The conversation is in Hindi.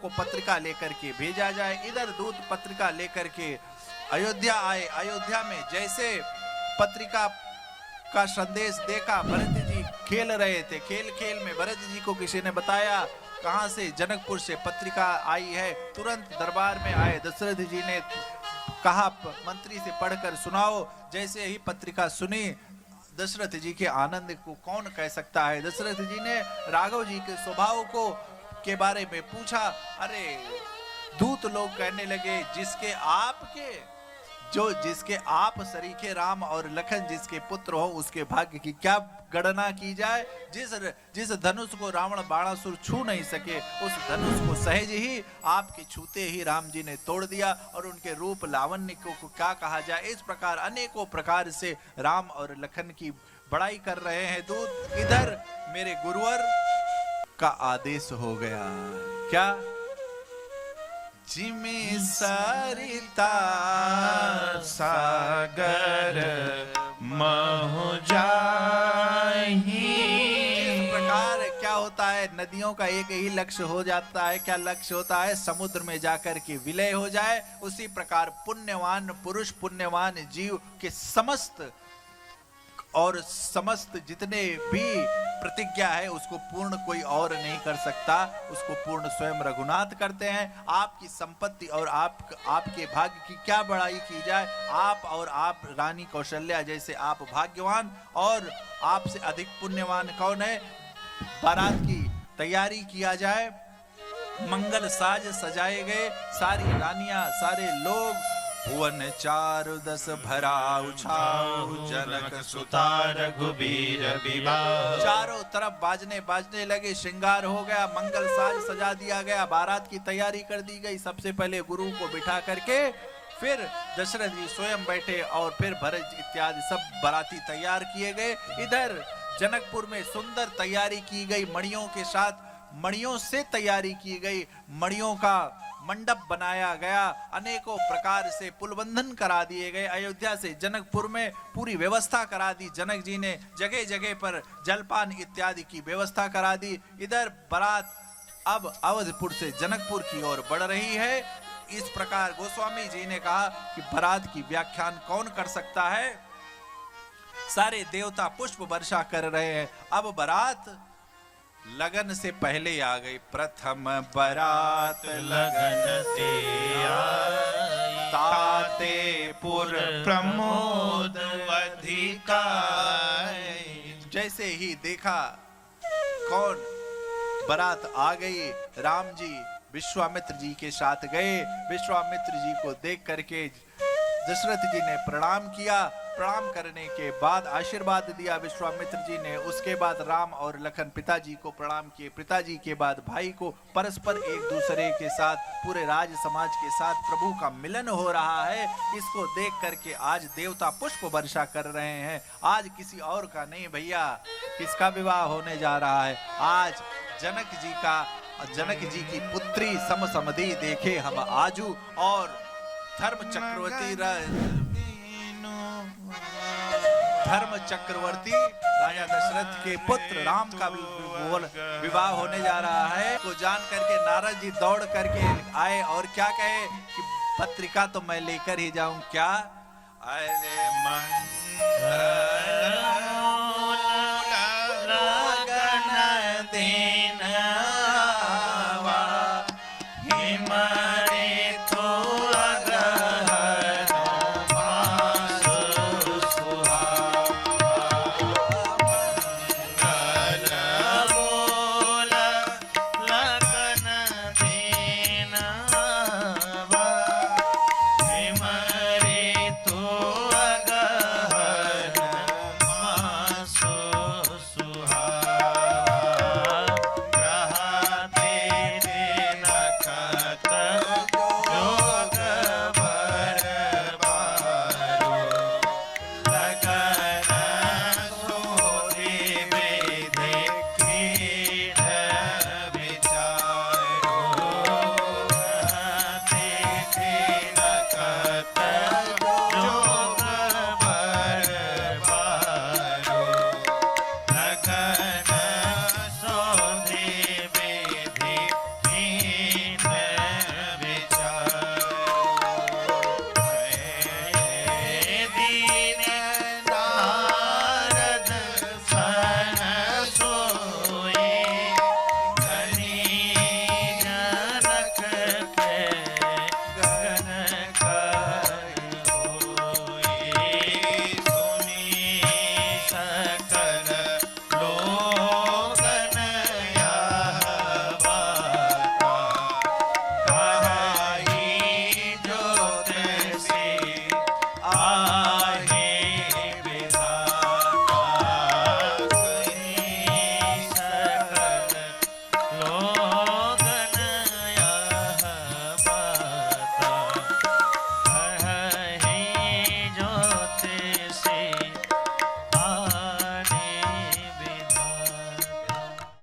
को पत्रिका लेकर के भेजा जाए। इधर दूत पत्रिका लेकर के अयोध्या आए। अयोध्या में जैसे पत्रिका का संदेश देखा, भरत जी खेल रहे थे। खेल खेल में भरत जी को किसी ने बताया कहां से, जनकपुर से पत्रिका आई है। तुरंत दरबार में आए। दशरथ जी ने कहा मंत्री से पढ़कर सुनाओ। जैसे ही पत्रिका सुनी, दशरथ जी के आनंद को कौन कह सकता है। दशरथ जी ने राघव जी के स्वभाव को के बारे में पूछा। अरे दूत लोग कहने लगे जिसके आप सरीखे राम और लखन जिसके पुत्र हो, उसके भाग्य की क्या गणना की जाए। जिस धनुष को रावण बाणासुर छू नहीं सके, उस धनुष को सहज ही आपके छूते ही राम जी ने तोड़ दिया। और उनके रूप लावण्य को क्या कहा जाए। इस प्रकार अनेकों प्रकार से राम और लखन की बड़ाई कर रहे हैं दूत। इधर मेरे गुरुवर का आदेश हो गया। क्या? जिमी सरिता सागर महु जाहि। इस प्रकार क्या होता है, नदियों का एक ही लक्ष्य हो जाता है। क्या लक्ष्य होता है? समुद्र में जाकर के विलय हो जाए। उसी प्रकार पुण्यवान पुरुष, पुण्यवान जीव के समस्त जितने भी प्रतिज्ञा है उसको पूर्ण कोई और नहीं कर सकता, उसको पूर्ण स्वयं रघुनाथ करते हैं। आपकी संपत्ति और आपके भाग्य की क्या बड़ाई की जाए। आप रानी कौशल्या जैसे आप भाग्यवान, और आपसे अधिक पुण्यवान कौन है। बारात की तैयारी किया जाए, मंगल साज सजाए गए, सारी रानियां, सारे लोग। भुवन चारु दस भरा उछाऊ, जनक सुता रघुबीर विवाह। चारों तरफ बाजने लगे, श्रृंगार हो गया, मंगल साज सजा दिया गया, बारात की तैयारी कर दी गई। सबसे पहले गुरु को बिठा करके फिर दशरथ जी स्वयं बैठे, और फिर भरत इत्यादि सब बाराती तैयार किए गए। इधर जनकपुर में सुंदर तैयारी की गई, मणियों के साथ, मणियों से तैयारी की गई। मणियों का मंडप बनाया गया, अनेकों प्रकार से पुल बंधन करा दिए गए। अयोध्या से जनकपुर में पूरी व्यवस्था करा दी। जनक जी ने जगह जगह पर जलपान इत्यादि की व्यवस्था करा दी। इधर बारात अब अवधपुर से जनकपुर की ओर बढ़ रही है। इस प्रकार गोस्वामी जी ने कहा कि बारात की व्याख्यान कौन कर सकता है। सारे देवता पुष्प वर्षा कर रहे हैं। अब बारात लगन से पहले आ गई। प्रथम बारात लगन से आई, ताते पुर प्रमोद अधिकाई। जैसे ही देखा कौन बारात आ गई, राम जी विश्वामित्र जी के साथ गए। विश्वामित्र जी को देख करके दशरथ जी ने प्रणाम किया। प्रणाम करने के बाद आशीर्वाद दिया विश्वामित्र जी ने। उसके बाद राम और लखन पिताजी को प्रणाम किए। पिताजी के बाद भाई को। परस्पर एक दूसरे के साथ, पूरे राज समाज के साथ प्रभु का मिलन हो रहा है। इसको देख करके आज देवता पुष्प वर्षा कर रहे हैं। आज किसी और का नहीं भैया, किसका विवाह होने जा रहा है। आज जनक जी की पुत्री समसमधी देखे हम आजू, और धर्म चक्रवर्ती राजा दशरथ के पुत्र राम का विवाह होने जा रहा है। को जान करके नारद जी दौड़ करके आए और क्या कहे कि पत्रिका तो मैं लेकर ही जाऊं। क्या? अरे मंगल